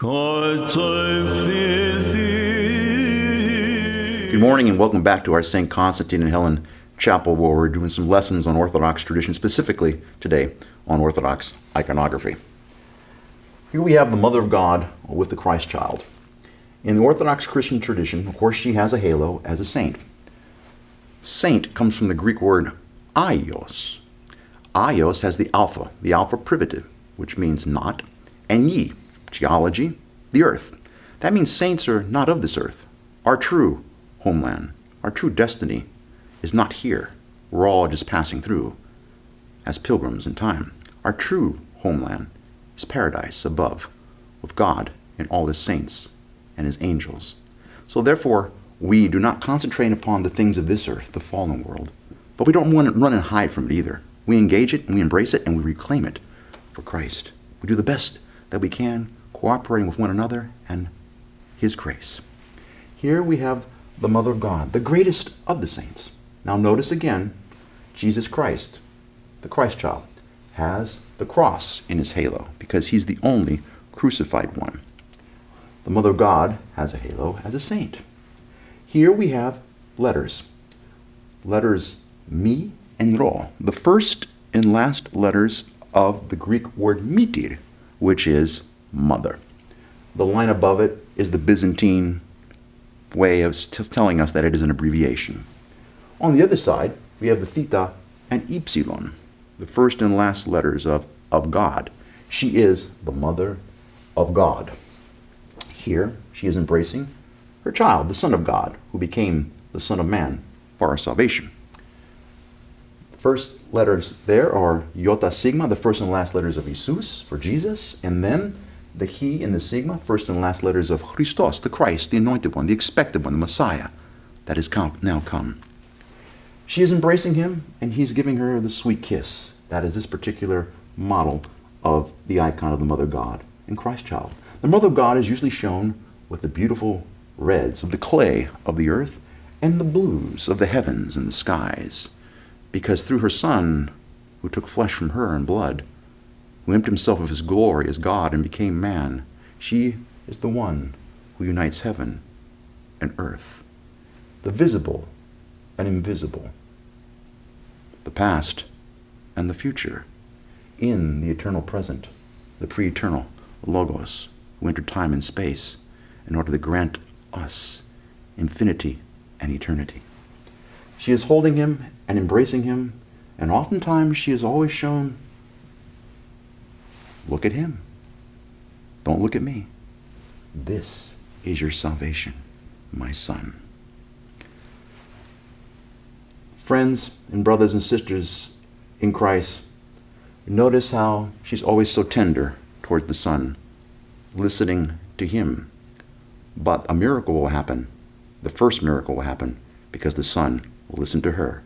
Good morning and welcome back to our St. Constantine and Helen Chapel, where we're doing some lessons on Orthodox tradition, specifically today on Orthodox iconography. Here we have the Mother of God with the Christ Child. In the Orthodox Christian tradition, of course, she has a halo as a saint. Saint comes from the Greek word aios. Aios has the alpha privative, which means not, and ye, geology, the earth. That means saints are not of this earth. Our true homeland, our true destiny is not here. We're all just passing through as pilgrims in time. Our true homeland is paradise above, with God and all his saints and his angels. So therefore, we do not concentrate upon the things of this earth, the fallen world, but we don't want to run and hide from it either. We engage it and we embrace it and we reclaim it for Christ. We do the best that we can, cooperating with one another and his grace. Here we have the Mother of God, the greatest of the saints. Now notice again, Jesus Christ, the Christ Child, has the cross in his halo because he's the only crucified one. The Mother of God has a halo as a saint. Here we have letters mi and rho, the first and last letters of the Greek word mitir, which is mother. The line above it is the Byzantine way of telling us that it is an abbreviation. On the other side, we have the theta and epsilon, the first and last letters of God. She is the Mother of God. Here, she is embracing her child, the Son of God, who became the Son of Man for our salvation. The first letters there are iota sigma, the first and last letters of Jesus, for Jesus, and then the he and the sigma, first and last letters of Christos, the Christ, the anointed one, the expected one, the Messiah that has now come. She is embracing him, and he's giving her the sweet kiss. That is this particular model of the icon of the Mother of God and Christ Child. The Mother of God is usually shown with the beautiful reds of the clay of the earth and the blues of the heavens and the skies, because through her Son, who took flesh from her and blood, who emptied himself of his glory as God and became man, she is the one who unites heaven and earth, the visible and invisible, the past and the future, in the eternal present, the pre-eternal Logos, who entered time and space in order to grant us infinity and eternity. She is holding him and embracing him, and oftentimes she is always shown, look at him. Don't look at me. This is your salvation, my son. Friends and brothers and sisters in Christ, notice how she's always so tender toward the Son, listening to him. But a miracle will happen. The first miracle will happen because the Son will listen to her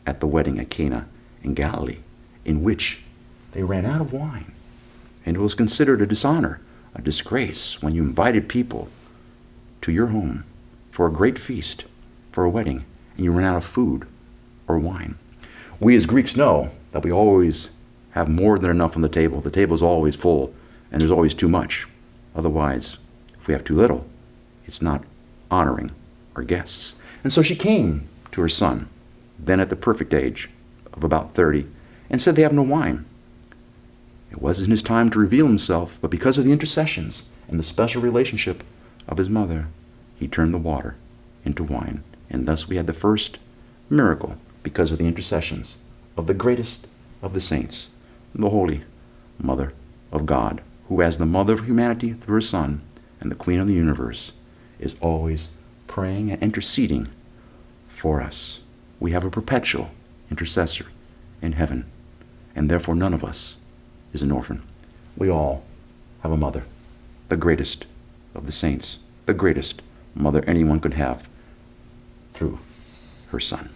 at the wedding at Cana in Galilee, in which they ran out of wine. And it was considered a dishonor, a disgrace, when you invited people to your home for a great feast, for a wedding, and you ran out of food or wine. We as Greeks know that we always have more than enough on the table. The table is always full, and there's always too much. Otherwise, if we have too little, it's not honoring our guests. And so she came to her son, then at the perfect age of about 30, and said they have no wine. It wasn't his time to reveal himself, but because of the intercessions and the special relationship of his mother, he turned the water into wine. And thus we had the first miracle because of the intercessions of the greatest of the saints, the Holy Mother of God, who as the mother of humanity through her Son and the Queen of the universe is always praying and interceding for us. We have a perpetual intercessor in heaven, and therefore none of us is an orphan. We all have a mother, the greatest of the saints, the greatest mother anyone could have through her Son.